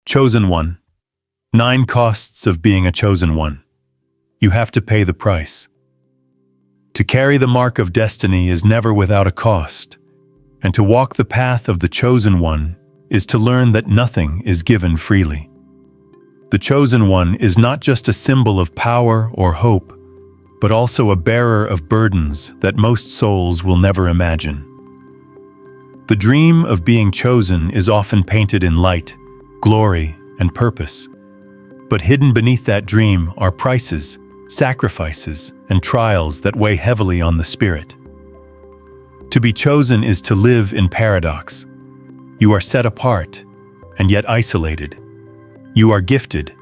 Chosen one. 9 costs of being a chosen one. You have to pay the price. To carry the mark of destiny is never without a cost, and to walk the path of the chosen one is to learn that nothing is given freely. The chosen one is not just a symbol of power or hope, but also a bearer of burdens that most souls will never imagine. The dream of being chosen is often painted in light, glory, and purpose. But hidden beneath that dream are prices, sacrifices, and trials that weigh heavily on the spirit. To be chosen is to live in paradox. You are set apart, and yet isolated. You are gifted,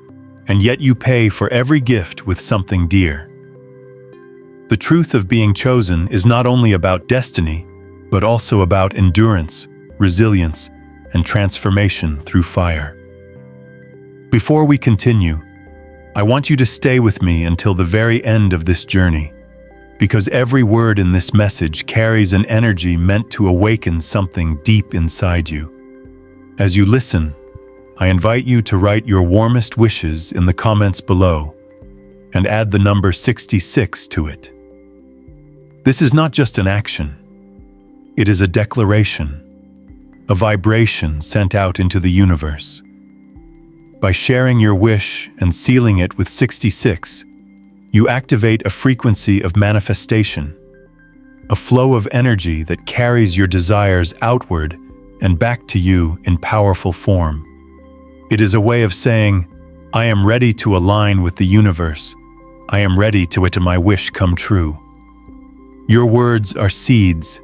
and yet you pay for every gift with something dear. The truth of being chosen is not only about destiny, but also about endurance, resilience, and transformation through fire. Before we continue, I want you to stay with me until the very end of this journey, because every word in this message carries an energy meant to awaken something deep inside you. As you listen, I invite you to write your warmest wishes in the comments below and add the number 66 to it. This is not just an action. It is a declaration, a vibration sent out into the universe. By sharing your wish and sealing it with 66, you activate a frequency of manifestation, a flow of energy that carries your desires outward and back to you in powerful form. It is a way of saying, I am ready to align with the universe. I am ready to let my wish come true. Your words are seeds,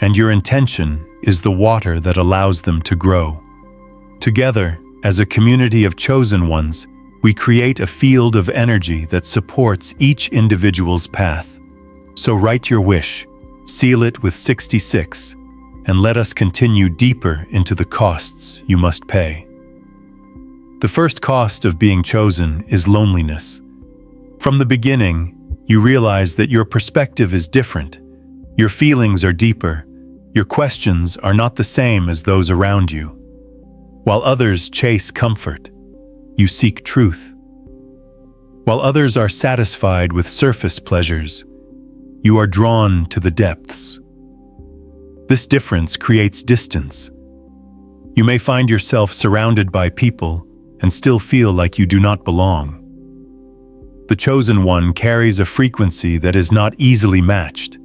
and your intention is the water that allows them to grow. Together, as a community of chosen ones, we create a field of energy that supports each individual's path. So write your wish, seal it with 66, and let us continue deeper into the costs you must pay. The first cost of being chosen is loneliness. From the beginning, you realize that your perspective is different. Your feelings are deeper. Your questions are not the same as those around you. While others chase comfort, you seek truth. While others are satisfied with surface pleasures, you are drawn to the depths. This difference creates distance. You may find yourself surrounded by people and still feel like you do not belong. The chosen one carries a frequency that is not easily matched,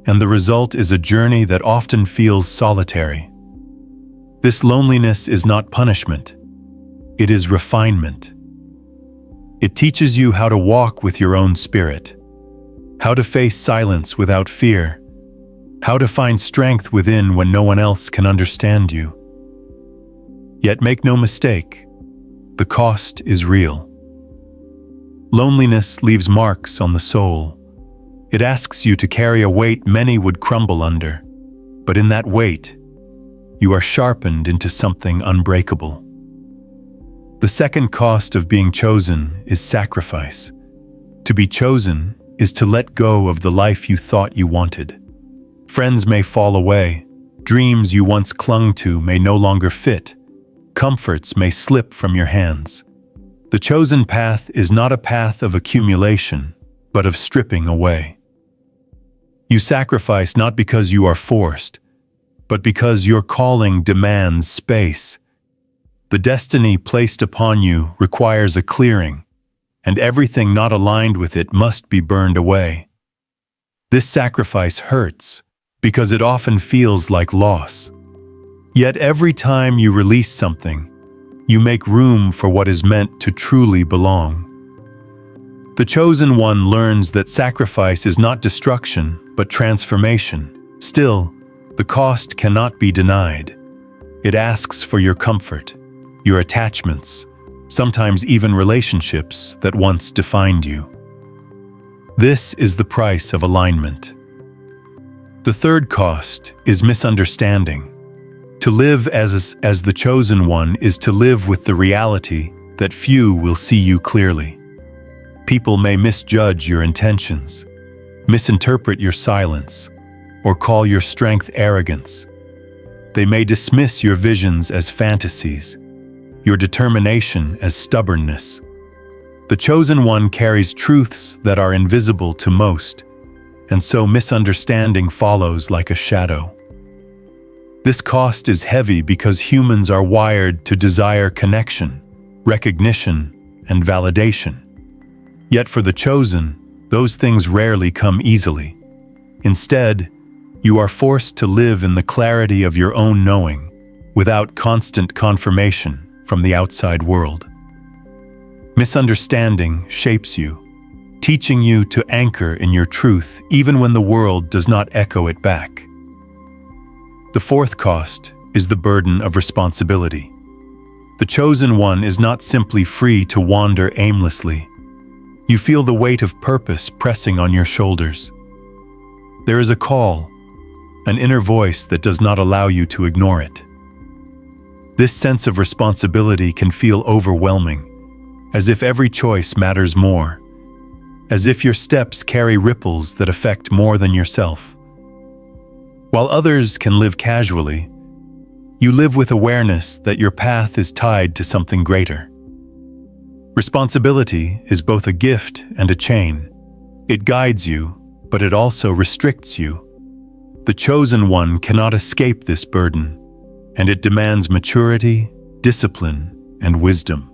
and the result is a journey that often feels solitary. This loneliness is not punishment. It is refinement. It teaches you how to walk with your own spirit, how to face silence without fear, how to find strength within when no one else can understand you. Yet make no mistake, the cost is real. Loneliness leaves marks on the soul. It asks you to carry a weight many would crumble under, but in that weight, you are sharpened into something unbreakable. The second cost of being chosen is sacrifice. To be chosen is to let go of the life you thought you wanted. Friends may fall away, dreams you once clung to may no longer fit, comforts may slip from your hands. The chosen path is not a path of accumulation, but of stripping away. You sacrifice not because you are forced, but because your calling demands space. The destiny placed upon you requires a clearing, and everything not aligned with it must be burned away. This sacrifice hurts, because it often feels like loss. Yet every time you release something, you make room for what is meant to truly belong. The chosen one learns that sacrifice is not destruction, but transformation. Still, the cost cannot be denied. It asks for your comfort, your attachments, sometimes even relationships that once defined you. This is the price of alignment. The third cost is misunderstanding. To live as the chosen one is to live with the reality that few will see you clearly. People may misjudge your intentions, misinterpret your silence, or call your strength arrogance. They may dismiss your visions as fantasies. your determination as stubbornness. The chosen one carries truths that are invisible to most, and so misunderstanding follows like a shadow. This cost is heavy because humans are wired to desire connection, recognition, and validation. Yet for the chosen, those things rarely come easily. Instead, you are forced to live in the clarity of your own knowing, without constant confirmation from the outside world. Misunderstanding shapes you, teaching you to anchor in your truth even when the world does not echo it back. The fourth cost is the burden of responsibility. The chosen one is not simply free to wander aimlessly. You feel the weight of purpose pressing on your shoulders. There is a call, an inner voice that does not allow you to ignore it. This sense of responsibility can feel overwhelming, as if every choice matters more, as if your steps carry ripples that affect more than yourself. While others can live casually, you live with awareness that your path is tied to something greater. Responsibility is both a gift and a chain. It guides you, but it also restricts you. The chosen one cannot escape this burden, and it demands maturity, discipline, and wisdom.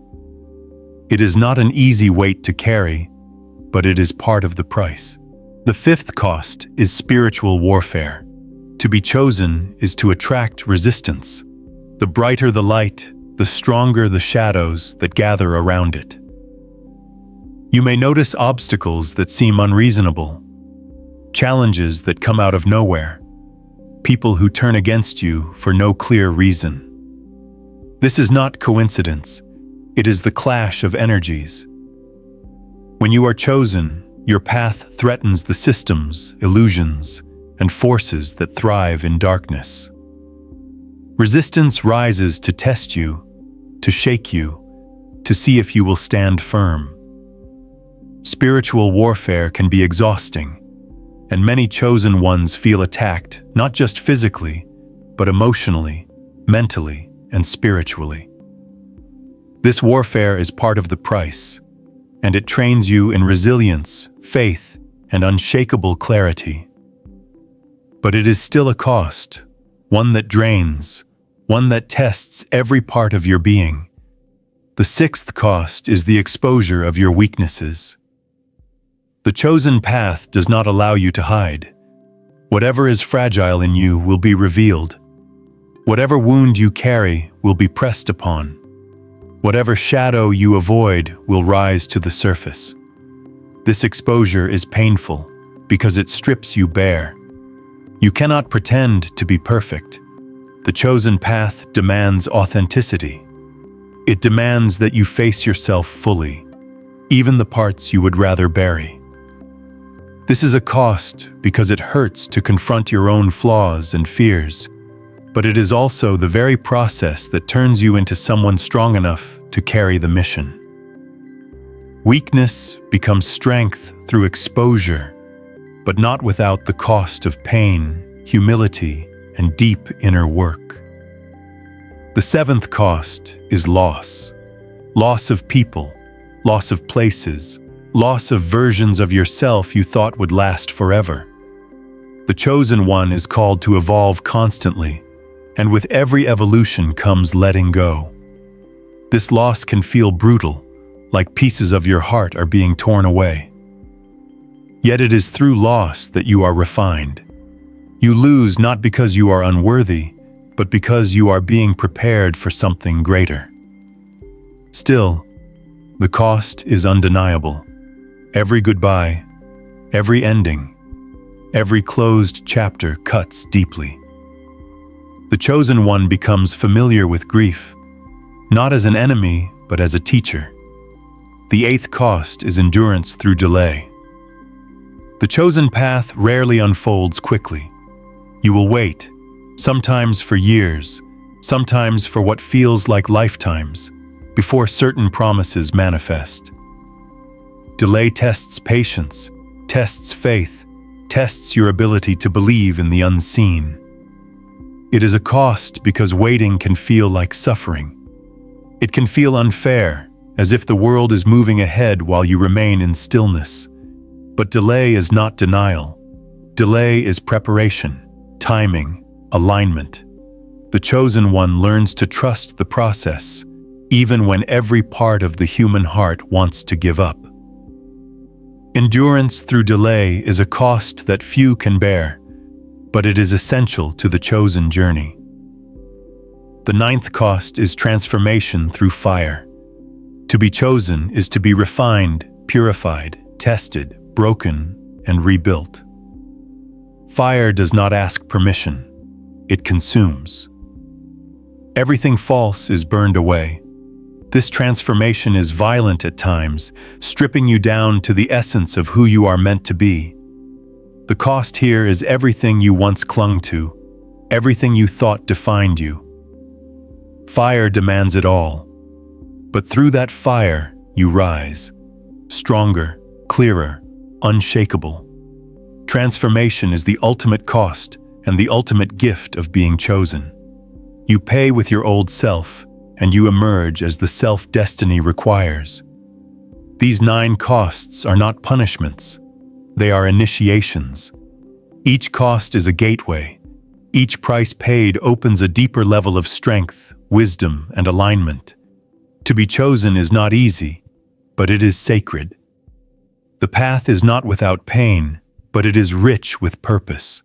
It is not an easy weight to carry, but it is part of the price. The fifth cost is spiritual warfare. To be chosen is to attract resistance. The brighter the light, the stronger the shadows that gather around it. You may notice obstacles that seem unreasonable, challenges that come out of nowhere, people who turn against you for no clear reason. This is not coincidence, it is the clash of energies. When you are chosen, your path threatens the systems, illusions, and forces that thrive in darkness. Resistance rises to test you, to shake you, to see if you will stand firm. Spiritual warfare can be exhausting, and many chosen ones feel attacked not just physically, but emotionally, mentally, and spiritually. This warfare is part of the price, and it trains you in resilience, faith, and unshakable clarity. But it is still a cost, one that drains, one that tests every part of your being. The sixth cost is the exposure of your weaknesses. The chosen path does not allow you to hide. Whatever is fragile in you will be revealed. Whatever wound you carry will be pressed upon. Whatever shadow you avoid will rise to the surface. This exposure is painful because it strips you bare. You cannot pretend to be perfect. The chosen path demands authenticity. It demands that you face yourself fully, even the parts you would rather bury. This is a cost because it hurts to confront your own flaws and fears, but it is also the very process that turns you into someone strong enough to carry the mission. Weakness becomes strength through exposure, but not without the cost of pain, humility, and deep inner work. The seventh cost is loss. Loss of people, loss of places, loss of versions of yourself you thought would last forever. The chosen one is called to evolve constantly, and with every evolution comes letting go. This loss can feel brutal, like pieces of your heart are being torn away. Yet it is through loss that you are refined. You lose not because you are unworthy, but because you are being prepared for something greater. Still, the cost is undeniable. Every goodbye, every ending, every closed chapter cuts deeply. The chosen one becomes familiar with grief, not as an enemy, but as a teacher. The eighth cost is endurance through delay. The chosen path rarely unfolds quickly. You will wait, sometimes for years, sometimes for what feels like lifetimes, before certain promises manifest. Delay tests patience, tests faith, tests your ability to believe in the unseen. It is a cost because waiting can feel like suffering. It can feel unfair, as if the world is moving ahead while you remain in stillness. But delay is not denial. Delay is preparation, timing, alignment. The chosen one learns to trust the process, even when every part of the human heart wants to give up. Endurance through delay is a cost that few can bear, but it is essential to the chosen journey. The ninth cost is transformation through fire. To be chosen is to be refined, purified, tested, broken, and rebuilt. Fire does not ask permission. It consumes. Everything false is burned away. This transformation is violent at times, stripping you down to the essence of who you are meant to be. The cost here is everything you once clung to, everything you thought defined you. Fire demands it all. But through that fire, you rise. Stronger, clearer, unshakable. Transformation is the ultimate cost and the ultimate gift of being chosen. You pay with your old self, and you emerge as the self-destiny requires. These 9 costs are not punishments. They are initiations. Each cost is a gateway. Each price paid opens a deeper level of strength, wisdom, and alignment. To be chosen is not easy, but it is sacred. The path is not without pain, but it is rich with purpose.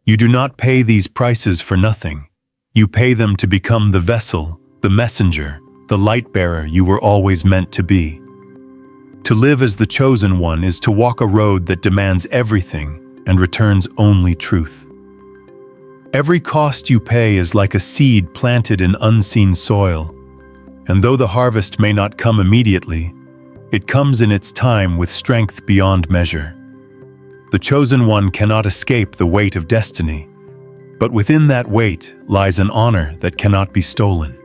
You do not pay these prices for nothing. You pay them to become the vessel, the messenger, the light-bearer you were always meant to be. To live as the chosen one is to walk a road that demands everything and returns only truth. Every cost you pay is like a seed planted in unseen soil, and though the harvest may not come immediately, it comes in its time with strength beyond measure. The chosen one cannot escape the weight of destiny, but within that weight lies an honor that cannot be stolen.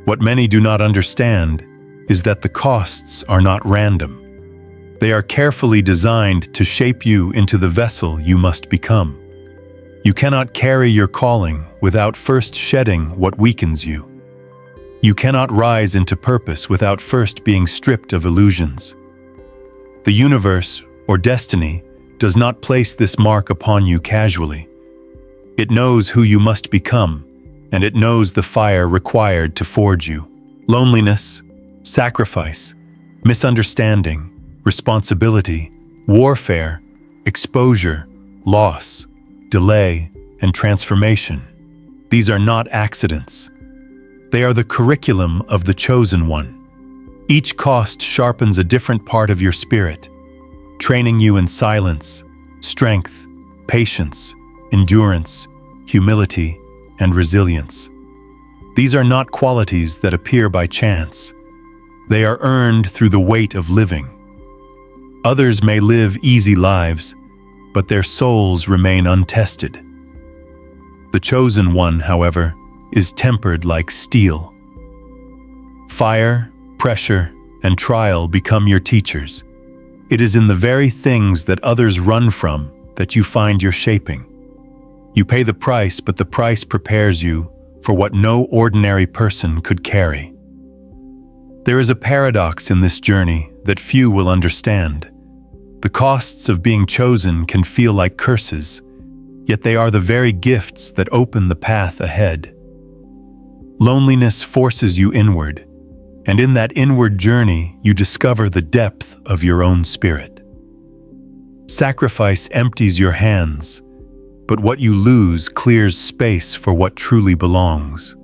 What many do not understand is that the costs are not random. They are carefully designed to shape you into the vessel you must become. You cannot carry your calling without first shedding what weakens you. You cannot rise into purpose without first being stripped of illusions. The universe, or destiny, does not place this mark upon you casually. It knows who you must become, and it knows the fire required to forge you. Loneliness, sacrifice, misunderstanding, responsibility, warfare, exposure, loss, delay, and transformation. These are not accidents. They are the curriculum of the chosen one. Each cost sharpens a different part of your spirit, training you in silence, strength, patience, endurance, humility, and resilience. These are not qualities that appear by chance. They are earned through the weight of living. Others may live easy lives, but their souls remain untested. The chosen one, however, is tempered like steel. Fire, pressure, and trial become your teachers. It is in the very things that others run from that you find your shaping. You pay the price, but the price prepares you for what no ordinary person could carry. There is a paradox in this journey that few will understand. The costs of being chosen can feel like curses, yet they are the very gifts that open the path ahead. Loneliness forces you inward, and in that inward journey you discover the depth of your own spirit. Sacrifice empties your hands, but what you lose clears space for what truly belongs.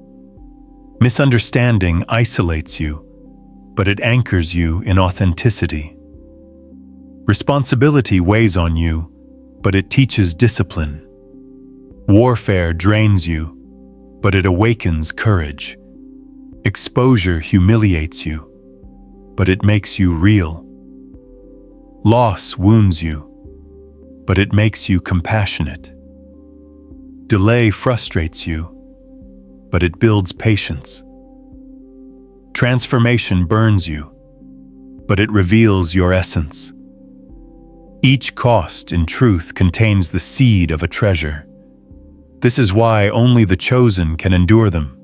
Misunderstanding isolates you, but it anchors you in authenticity. Responsibility weighs on you, but it teaches discipline. Warfare drains you, but it awakens courage. Exposure humiliates you, but it makes you real. Loss wounds you, but it makes you compassionate. Delay frustrates you, but it builds patience. Transformation burns you, but it reveals your essence. Each cost, in truth, contains the seed of a treasure. This is why only the chosen can endure them.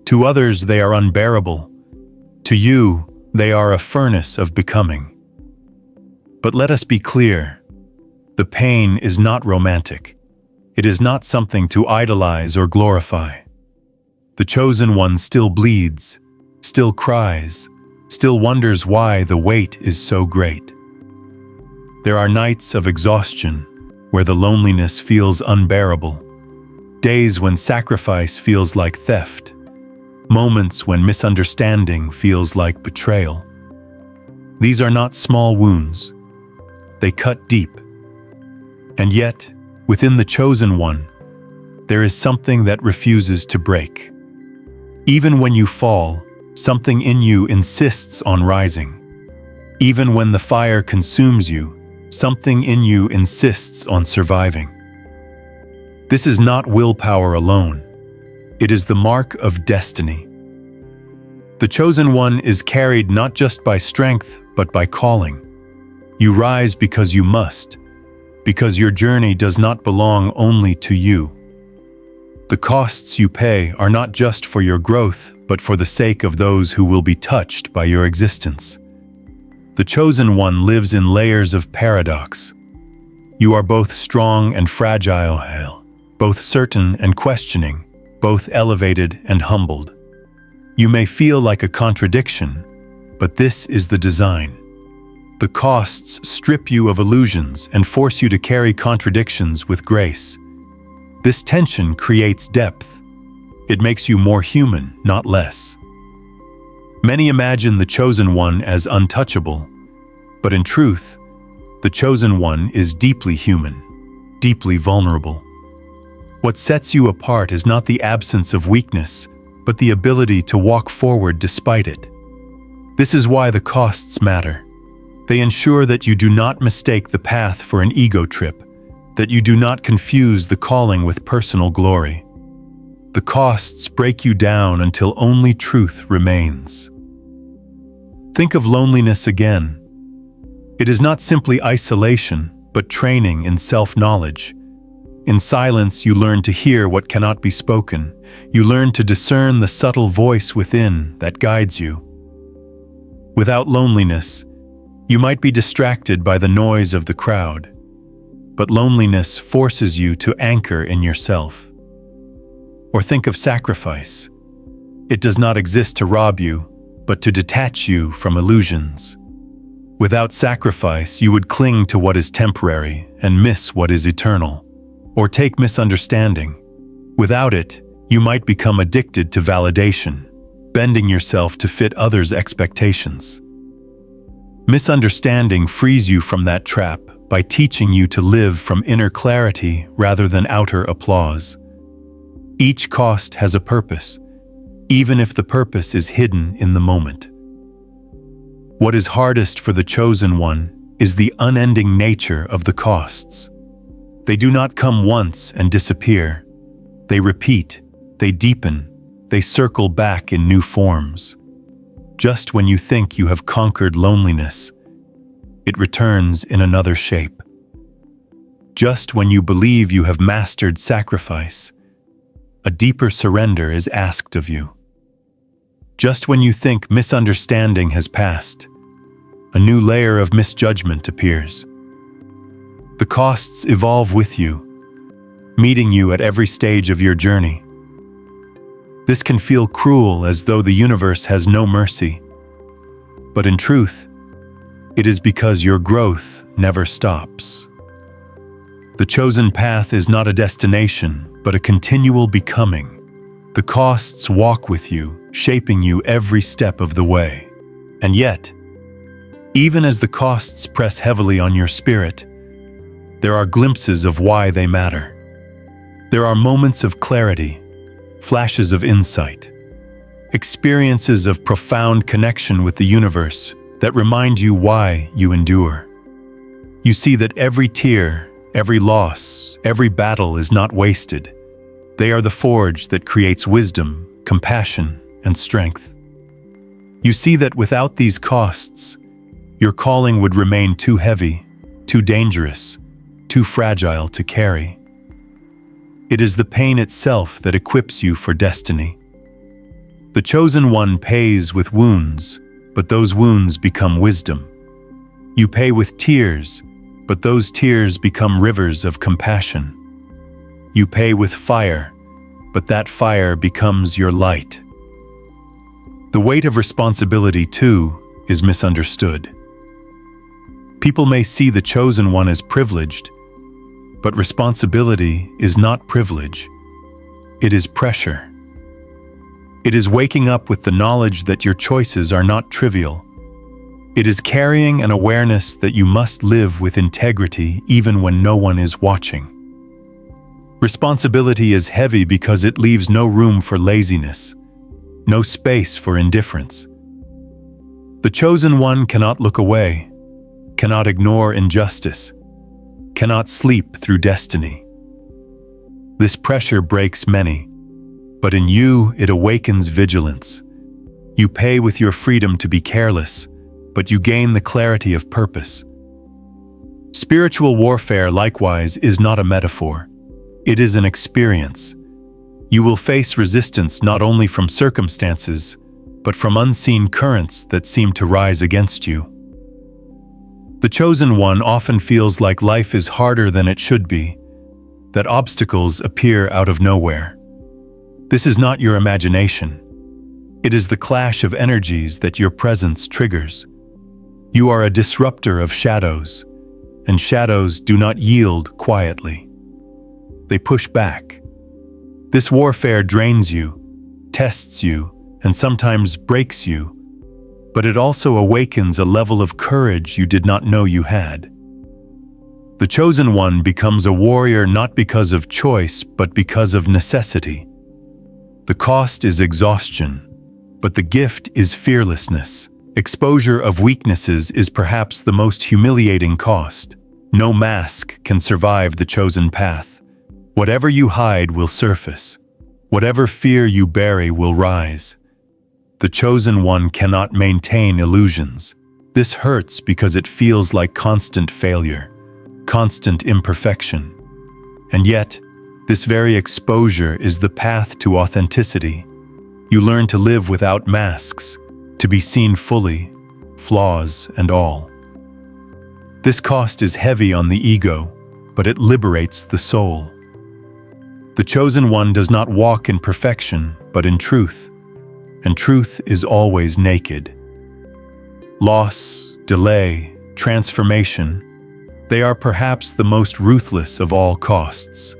To others, they are unbearable. To you, they are a furnace of becoming. But let us be clear. The pain is not romantic. It is not something to idolize or glorify. The chosen one still bleeds, still cries, still wonders why the weight is so great. There are nights of exhaustion where the loneliness feels unbearable, days when sacrifice feels like theft, moments when misunderstanding feels like betrayal. These are not small wounds. They cut deep. And yet, within the chosen one, there is something that refuses to break. Even when you fall, something in you insists on rising. Even when the fire consumes you, something in you insists on surviving. This is not willpower alone. It is the mark of destiny. The chosen one is carried not just by strength, but by calling. You rise because you must, because your journey does not belong only to you. The costs you pay are not just for your growth, but for the sake of those who will be touched by your existence. The chosen one lives in layers of paradox. You are both strong and fragile, both certain and questioning, both elevated and humbled. You may feel like a contradiction, but this is the design. The costs strip you of illusions and force you to carry contradictions with grace. This tension creates depth. It makes you more human, not less. Many imagine the chosen one as untouchable, but in truth, the chosen one is deeply human, deeply vulnerable. What sets you apart is not the absence of weakness, but the ability to walk forward despite it. This is why the costs matter. They ensure that you do not mistake the path for an ego trip, that you do not confuse the calling with personal glory. The costs break you down until only truth remains. Think of loneliness again. It is not simply isolation, but training in self-knowledge. In silence, you learn to hear what cannot be spoken. You learn to discern the subtle voice within that guides you. Without loneliness, you might be distracted by the noise of the crowd, but loneliness forces you to anchor in yourself. Or think of sacrifice. It does not exist to rob you, but to detach you from illusions. Without sacrifice, you would cling to what is temporary and miss what is eternal. Or take misunderstanding. Without it, you might become addicted to validation, bending yourself to fit others' expectations. Misunderstanding frees you from that trap by teaching you to live from inner clarity rather than outer applause. Each cost has a purpose, even if the purpose is hidden in the moment. What is hardest for the chosen one is the unending nature of the costs. They do not come once and disappear. They repeat, they deepen, they circle back in new forms. Just when you think you have conquered loneliness, it returns in another shape. Just when you believe you have mastered sacrifice, a deeper surrender is asked of you. Just when you think misunderstanding has passed, a new layer of misjudgment appears. The costs evolve with you, meeting you at every stage of your journey. This can feel cruel, as though the universe has no mercy. But in truth, it is because your growth never stops. The chosen path is not a destination, but a continual becoming. The costs walk with you, shaping you every step of the way. And yet, even as the costs press heavily on your spirit, there are glimpses of why they matter. There are moments of clarity, flashes of insight, experiences of profound connection with the universe that remind you why you endure. You see that every tear, every loss, every battle is not wasted. They are the forge that creates wisdom, compassion, and strength. You see that without these costs, your calling would remain too heavy, too dangerous, too fragile to carry. It is the pain itself that equips you for destiny. The chosen one pays with wounds, but those wounds become wisdom. You pay with tears, but those tears become rivers of compassion. You pay with fire, but that fire becomes your light. The weight of responsibility, too, is misunderstood. People may see the chosen one as privileged, but responsibility is not privilege. It is pressure. It is waking up with the knowledge that your choices are not trivial. It is carrying an awareness that you must live with integrity even when no one is watching. Responsibility is heavy because it leaves no room for laziness, no space for indifference. The chosen one cannot look away, cannot ignore injustice, cannot sleep through destiny. This pressure breaks many, but in you it awakens vigilance. You pay with your freedom to be careless, but you gain the clarity of purpose. Spiritual warfare, likewise, is not a metaphor. It is an experience. You will face resistance not only from circumstances, but from unseen currents that seem to rise against you. The chosen one often feels like life is harder than it should be, that obstacles appear out of nowhere. This is not your imagination. It is the clash of energies that your presence triggers. You are a disruptor of shadows, and shadows do not yield quietly. They push back. This warfare drains you, tests you, and sometimes breaks you, but it also awakens a level of courage you did not know you had. The chosen one becomes a warrior not because of choice, but because of necessity. The cost is exhaustion, but the gift is fearlessness. Exposure of weaknesses is perhaps the most humiliating cost. No mask can survive the chosen path. Whatever you hide will surface. Whatever fear you bury will rise. The chosen one cannot maintain illusions. This hurts because it feels like constant failure, constant imperfection. And yet, this very exposure is the path to authenticity. You learn to live without masks, to be seen fully, flaws and all. This cost is heavy on the ego, but it liberates the soul. The chosen one does not walk in perfection, but in truth, and truth is always naked. Loss, delay, transformation, they are perhaps the most ruthless of all costs.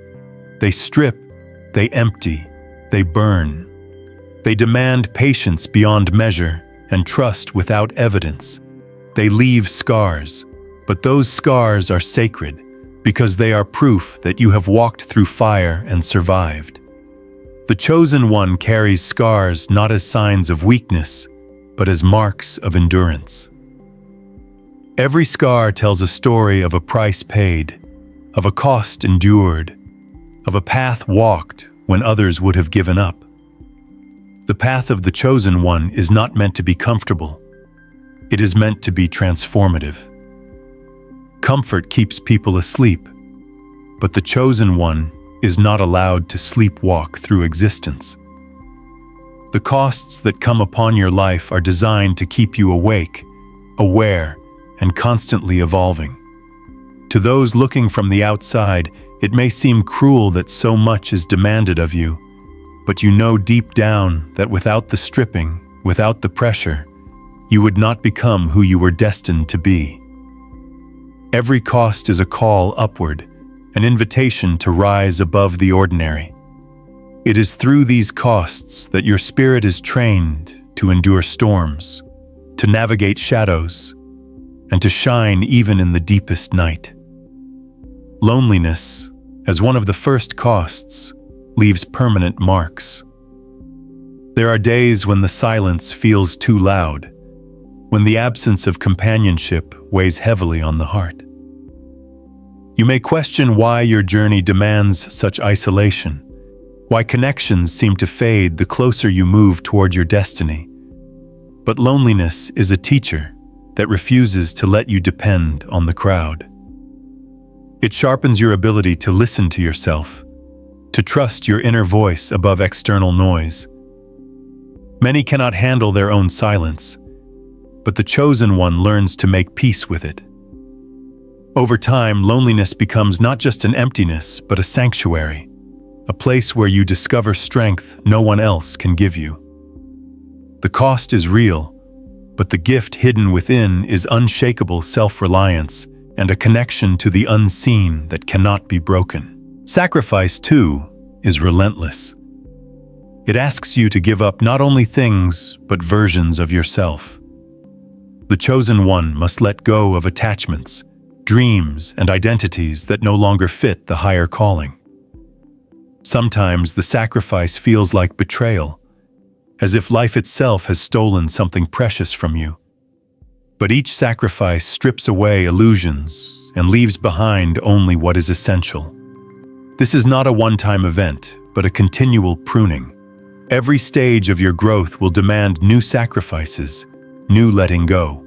They strip, they empty, they burn. They demand patience beyond measure and trust without evidence. They leave scars, but those scars are sacred because they are proof that you have walked through fire and survived. The chosen one carries scars not as signs of weakness, but as marks of endurance. Every scar tells a story of a price paid, of a cost endured, of a path walked when others would have given up. The path of the chosen one is not meant to be comfortable. It is meant to be transformative. Comfort keeps people asleep, but the chosen one is not allowed to sleepwalk through existence. The costs that come upon your life are designed to keep you awake, aware, and constantly evolving. To those looking from the outside, it may seem cruel that so much is demanded of you, but you know deep down that without the stripping, without the pressure, you would not become who you were destined to be. Every cost is a call upward, an invitation to rise above the ordinary. It is through these costs that your spirit is trained to endure storms, to navigate shadows, and to shine even in the deepest night. Loneliness, as one of the first costs, leaves permanent marks. There are days when the silence feels too loud, when the absence of companionship weighs heavily on the heart. You may question why your journey demands such isolation, why connections seem to fade the closer you move toward your destiny. But loneliness is a teacher that refuses to let you depend on the crowd. It sharpens your ability to listen to yourself, to trust your inner voice above external noise. Many cannot handle their own silence, but the chosen one learns to make peace with it. Over time, loneliness becomes not just an emptiness, but a sanctuary, a place where you discover strength no one else can give you. The cost is real, but the gift hidden within is unshakable self-reliance and a connection to the unseen that cannot be broken. Sacrifice, too, is relentless. It asks you to give up not only things, but versions of yourself. The chosen one must let go of attachments, dreams, and identities that no longer fit the higher calling. Sometimes the sacrifice feels like betrayal, as if life itself has stolen something precious from you. But each sacrifice strips away illusions and leaves behind only what is essential. This is not a one-time event, but a continual pruning. Every stage of your growth will demand new sacrifices, new letting go.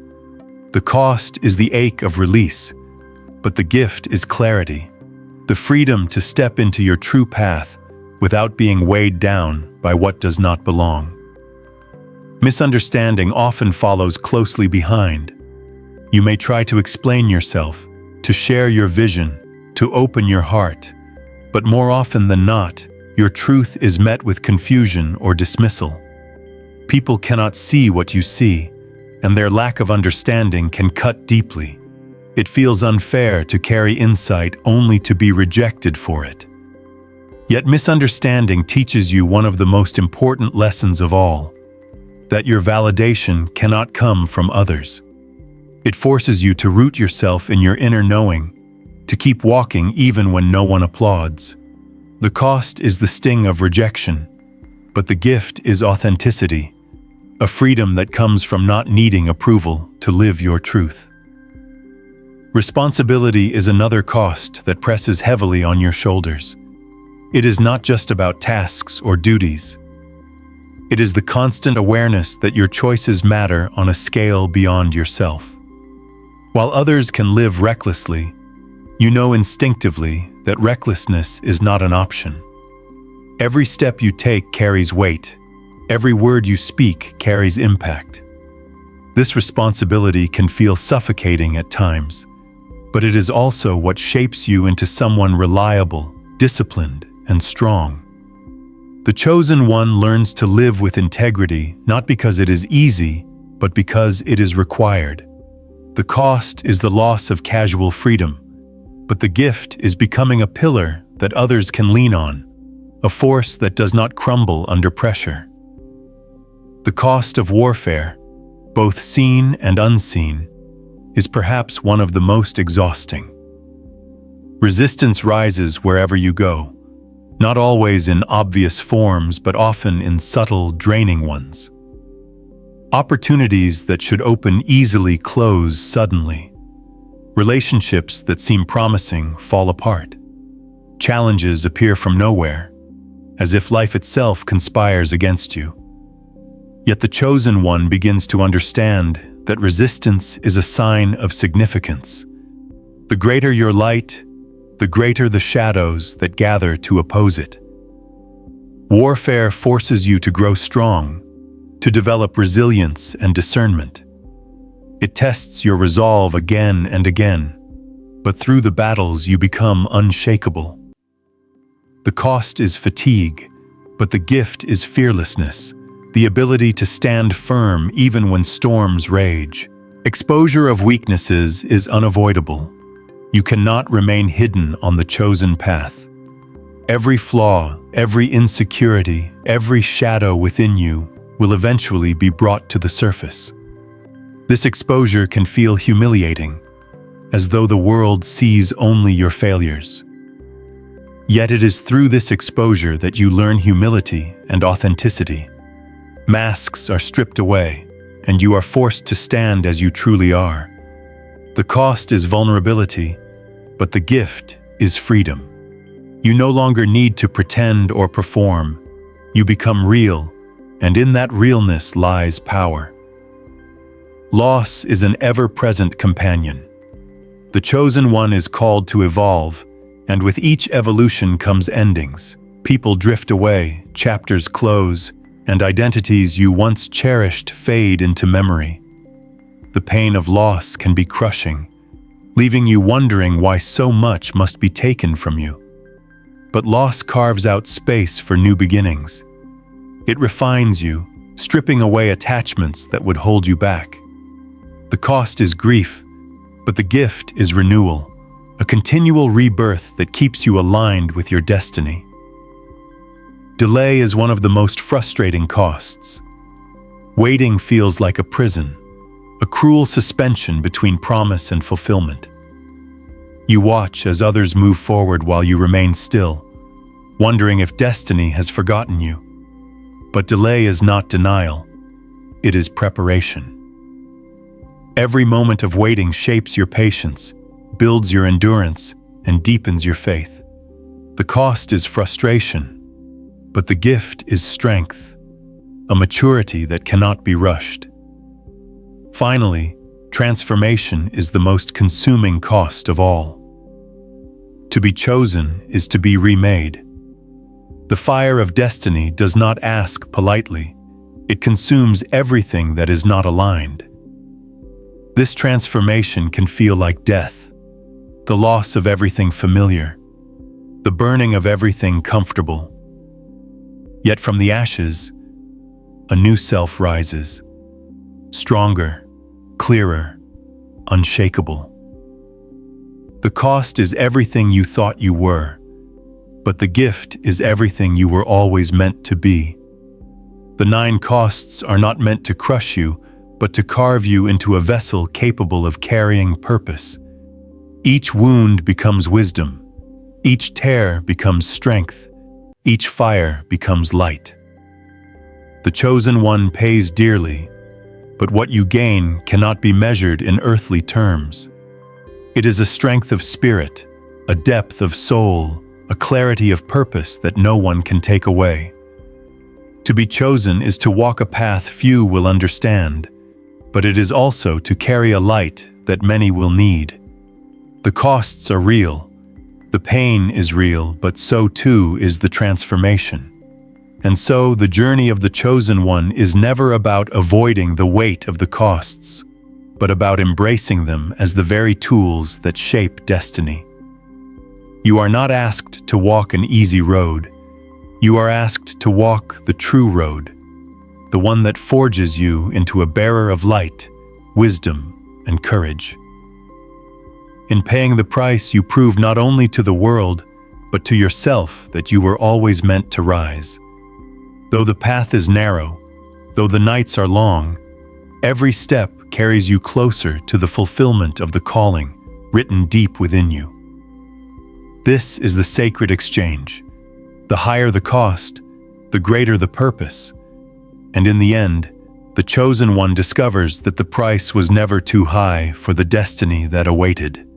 The cost is the ache of release, but the gift is clarity, the freedom to step into your true path without being weighed down by what does not belong. Misunderstanding often follows closely behind. You may try to explain yourself, to share your vision, to open your heart, but more often than not, your truth is met with confusion or dismissal. People cannot see what you see, and their lack of understanding can cut deeply. It feels unfair to carry insight only to be rejected for it. Yet misunderstanding teaches you one of the most important lessons of all, that your validation cannot come from others. It forces you to root yourself in your inner knowing, to keep walking even when no one applauds. The cost is the sting of rejection, but the gift is authenticity, a freedom that comes from not needing approval to live your truth. Responsibility is another cost that presses heavily on your shoulders. It is not just about tasks or duties. It is the constant awareness that your choices matter on a scale beyond yourself. While others can live recklessly, you know instinctively that recklessness is not an option. Every step you take carries weight. Every word you speak carries impact. This responsibility can feel suffocating at times, but it is also what shapes you into someone reliable, disciplined, and strong. The chosen one learns to live with integrity not because it is easy, but because it is required. The cost is the loss of casual freedom, but the gift is becoming a pillar that others can lean on, a force that does not crumble under pressure. The cost of warfare, both seen and unseen, is perhaps one of the most exhausting. Resistance rises wherever you go, not always in obvious forms, but often in subtle, draining ones. Opportunities that should open easily close suddenly. Relationships that seem promising fall apart. Challenges appear from nowhere, as if life itself conspires against you. Yet the chosen one begins to understand that resistance is a sign of significance. The greater your light, the greater the shadows that gather to oppose it. Warfare forces you to grow strong, to develop resilience and discernment. It tests your resolve again and again, but through the battles you become unshakable. The cost is fatigue, but the gift is fearlessness, the ability to stand firm even when storms rage. Exposure of weaknesses is unavoidable. You cannot remain hidden on the chosen path. Every flaw, every insecurity, every shadow within you will eventually be brought to the surface. This exposure can feel humiliating, as though the world sees only your failures. Yet it is through this exposure that you learn humility and authenticity. Masks are stripped away, and you are forced to stand as you truly are. The cost is vulnerability, but the gift is freedom. You no longer need to pretend or perform. You become real, and in that realness lies power. Loss is an ever-present companion. The chosen one is called to evolve, and with each evolution comes endings. People drift away, chapters close, and identities you once cherished fade into memory. The pain of loss can be crushing, leaving you wondering why so much must be taken from you. But loss carves out space for new beginnings. It refines you, stripping away attachments that would hold you back. The cost is grief, but the gift is renewal, a continual rebirth that keeps you aligned with your destiny. Delay is one of the most frustrating costs. Waiting feels like a prison, a cruel suspension between promise and fulfillment. You watch as others move forward while you remain still, wondering if destiny has forgotten you. But delay is not denial, it is preparation. Every moment of waiting shapes your patience, builds your endurance, and deepens your faith. The cost is frustration, but the gift is strength, a maturity that cannot be rushed. Finally, transformation is the most consuming cost of all. To be chosen is to be remade. The fire of destiny does not ask politely. It consumes everything that is not aligned. This transformation can feel like death, the loss of everything familiar, the burning of everything comfortable. Yet from the ashes, a new self rises, stronger, clearer, unshakable. The cost is everything you thought you were, but the gift is everything you were always meant to be. The 9 costs are not meant to crush you, but to carve you into a vessel capable of carrying purpose. Each wound becomes wisdom, each tear becomes strength, each fire becomes light. The chosen one pays dearly, but what you gain cannot be measured in earthly terms. It is a strength of spirit, a depth of soul, a clarity of purpose that no one can take away. To be chosen is to walk a path few will understand, but it is also to carry a light that many will need. The costs are real, the pain is real, but so too is the transformation. And so the journey of the chosen one is never about avoiding the weight of the costs, but about embracing them as the very tools that shape destiny. You are not asked to walk an easy road. You are asked to walk the true road, the one that forges you into a bearer of light, wisdom, and courage. In paying the price, you prove not only to the world, but to yourself that you were always meant to rise. Though the path is narrow, though the nights are long, every step carries you closer to the fulfillment of the calling written deep within you. This is the sacred exchange. The higher the cost, the greater the purpose. And in the end, the chosen one discovers that the price was never too high for the destiny that awaited.